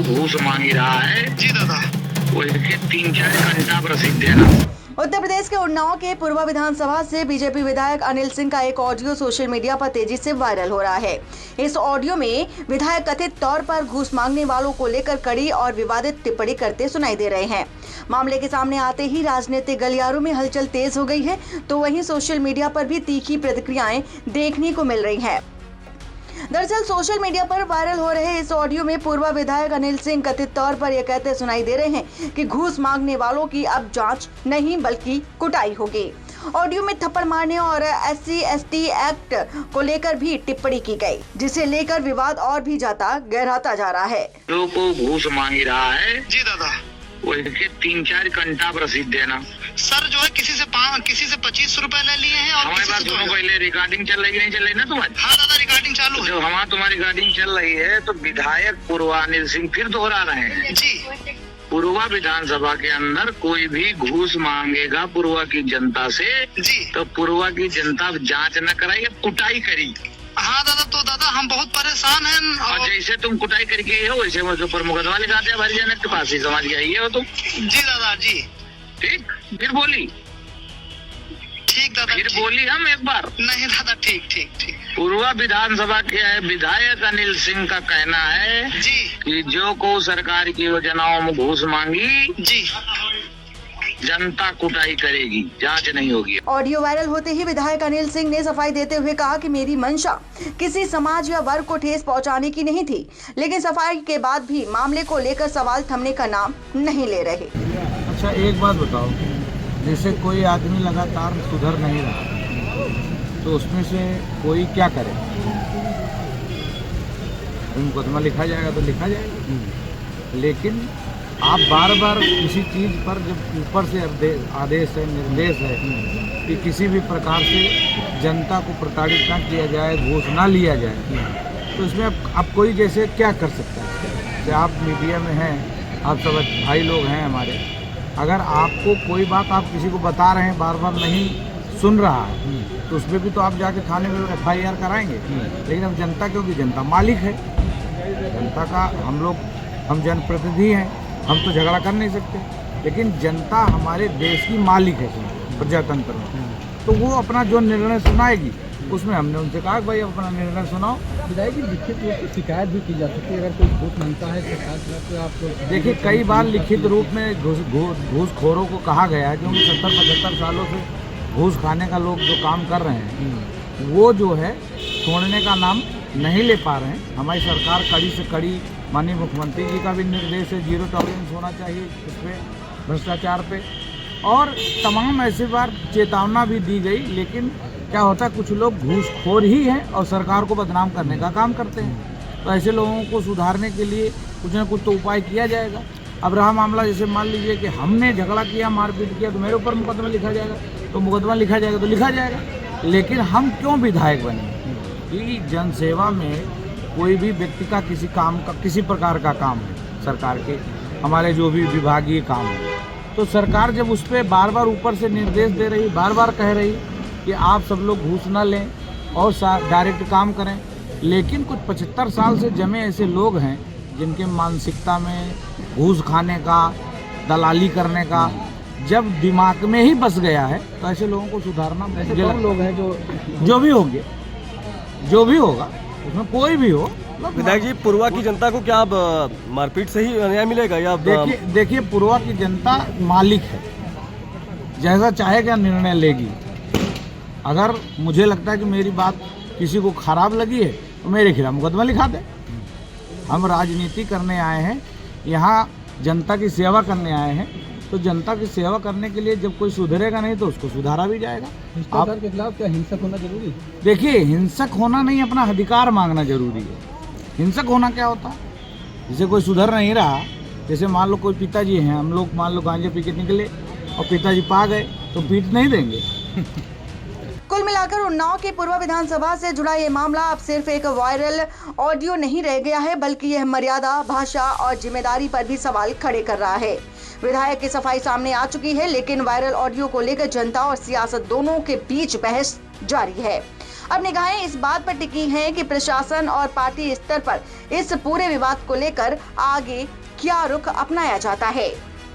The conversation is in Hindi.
घूस मांग रहा है। जी दादा। वो इसके 3-4 घंटा प्रसिद्ध है ना। उत्तर प्रदेश के उन्नाव के पूर्व विधानसभा से बीजेपी विधायक अनिल सिंह का एक ऑडियो सोशल मीडिया पर तेजी से वायरल हो रहा है। इस ऑडियो में विधायक कथित तौर पर घूस मांगने वालों को लेकर कड़ी और विवादित टिप्पणी करते सुनाई दे रहे हैं। मामले के सामने आते ही राजनीतिक गलियारों में हलचल तेज हो गई है, तो वहीं सोशल मीडिया पर भी तीखी प्रतिक्रियाएं देखने को मिल रही हैं। दरअसल सोशल मीडिया पर वायरल हो रहे इस ऑडियो में पूर्व विधायक अनिल सिंह कथित तौर पर यह कहते सुनाई दे रहे हैं कि घूस मांगने वालों की अब जांच नहीं बल्कि कुटाई होगी। ऑडियो में थप्पड़ मारने और SC/ST एक्ट को लेकर भी टिप्पणी की गई, जिसे लेकर विवाद और भी गहराता जा रहा है। जो को घूस मांग रहा है। जी दादा। वो इसके 3-4 घंटा प्रसिद्ध है ना। सर जो है किसी से 25 रुपए ले लिए हैं और हमारे पास दोनों पहले रिकॉर्डिंग चल रही नहीं चल रही ना तुम्हारी। हाँ दादा रिकॉर्डिंग चालू है। जब हमारी तुम्हारी रिकॉर्डिंग चल रही है तो विधायक पूर्वा अनिल सिंह फिर दोहरा रहे हैं। जी। पूर्वा विधानसभा के अंदर कोई भी घूस मांगेगा पूर्वा की जनता से जी तो पूर्वा की जनता जांच न कराई या कुटाई करी। हाँ दादा। तो दादा हम बहुत परेशान हैं और जैसे तुम कुटाई करके हो वैसे मुझे ऊपर मुकदमा लिखा दिया भरी जाने के पास ही समझ के आई हो तुम। जी दादा जी। ठीक फिर बोली। ठीक दादा। फिर बोली हम एक बार। नहीं दादा ठीक ठीक ठीक। पूर्वा विधानसभा के विधायक अनिल सिंह का कहना है जी कि जो को सरकार की योजनाओं में घूस मांगी जी जनता कुटाई करेगी, जांच नहीं होगी। ऑडियो वायरल होते ही विधायक अनिल सिंह ने सफाई देते हुए कहा कि मेरी मंशा किसी समाज या वर्ग को ठेस पहुंचाने की नहीं थी, लेकिन सफाई के बाद भी मामले को लेकर सवाल थमने का नाम नहीं ले रहे। अच्छा एक बात बताओ, जैसे कोई आदमी लगातार सुधर नहीं रहा तो उसमें से कोई क्या करे? मुकदमा लिखा जाएगा तो लिखा जाएगा, लेकिन आप बार बार किसी चीज़ पर जब ऊपर से आदेश है, निर्देश है कि किसी भी प्रकार से जनता को प्रताड़ित न किया जाए, घूस ना लिया जाए, तो इसमें अब कोई जैसे क्या कर सकता है? जैसे आप मीडिया में हैं, आप सब भाई लोग हैं हमारे, अगर आपको कोई बात आप किसी को बता रहे हैं बार बार नहीं सुन रहा है तो उसमें भी तो आप जाके थाने में FIR कराएंगे। लेकिन अब जनता, क्योंकि जनता मालिक है जनता का, हम जनप्रतिनिधि हैं, हम तो झगड़ा कर नहीं सकते, लेकिन जनता हमारे देश की मालिक है प्रजातंत्र में, तो वो अपना जो निर्णय सुनाएगी उसमें हमने उनसे कहा भाई अपना निर्णय सुनाओ। विधायक जी लिखित रूप में शिकायत भी की जा सकती है, अगर कोई घूस मांगता है तो आपको देखिए कई बार लिखित रूप में घूसखोरों को कहा गया है, क्योंकि 70-75 सालों से घूस खाने का लोग जो काम कर रहे हैं वो जो है छोड़ने का नाम नहीं ले पा रहे हैं। हमारी सरकार कड़ी से कड़ी, माननीय मुख्यमंत्री जी का भी निर्देश है, 0 टॉलरेंस होना चाहिए इस पर भ्रष्टाचार पे, और तमाम ऐसे बार चेतावना भी दी गई, लेकिन क्या होता है कुछ लोग घूसखोर ही हैं और सरकार को बदनाम करने का काम करते हैं। तो ऐसे लोगों को सुधारने के लिए कुछ ना कुछ तो उपाय किया जाएगा। अब रहा मामला, जैसे मान लीजिए कि हमने झगड़ा किया, मारपीट किया, तो मेरे ऊपर मुकदमा लिखा जाएगा, तो मुकदमा लिखा जाएगा तो लिखा जाएगा, लेकिन हम क्यों विधायक बने? कि जनसेवा में कोई भी व्यक्ति का किसी काम का, किसी प्रकार का काम है सरकार के, हमारे जो भी विभागीय काम है, तो सरकार जब उस पर बार बार ऊपर से निर्देश दे रही, बार बार कह रही कि आप सब लोग घूस ना लें और डायरेक्ट काम करें, लेकिन कुछ 75 साल से जमे ऐसे लोग हैं जिनके मानसिकता में घूस खाने का, दलाली करने का जब दिमाग में ही बस गया है, तो ऐसे लोगों को सुधारना, ऐसे कौन लोग हैं जो भी होगा उसमें कोई भी हो। विधायक जी, पूर्वा की जनता को क्या अब मारपीट से ही न्याय मिलेगा या? देखिए पूर्वा की जनता मालिक है, जैसा चाहेगा निर्णय लेगी। अगर मुझे लगता है कि मेरी बात किसी को खराब लगी है तो मेरे खिलाफ मुकदमा लिखा दे। हम राजनीति करने आए हैं, यहाँ जनता की सेवा करने आए हैं, तो जनता की सेवा करने के लिए जब कोई सुधरेगा नहीं तो उसको सुधारा भी जाएगा। भ्रष्टाचार के खिलाफ क्या हिंसक होना जरूरी है? देखिए हिंसक होना नहीं, अपना अधिकार मांगना जरूरी है। हिंसक होना क्या होता है? जैसे कोई सुधर नहीं रहा, जैसे मान लो कोई पिताजी हैं, हम लोग मान लो गांजे पी के निकले और पिताजी पा गए तो पीट नहीं देंगे। कुल मिलाकर उन्नाव के पूर्व विधानसभा से जुड़ा ये मामला अब सिर्फ एक वायरल ऑडियो नहीं रह गया है, बल्कि यह मर्यादा, भाषा और जिम्मेदारी पर भी सवाल खड़े कर रहा है। विधायक की सफाई सामने आ चुकी है, लेकिन वायरल ऑडियो को लेकर जनता और सियासत दोनों के बीच बहस जारी है। अब निगाहें इस बात पर टिकी हैं कि प्रशासन और पार्टी स्तर पर इस पूरे विवाद को लेकर आगे क्या रुख अपनाया जाता है।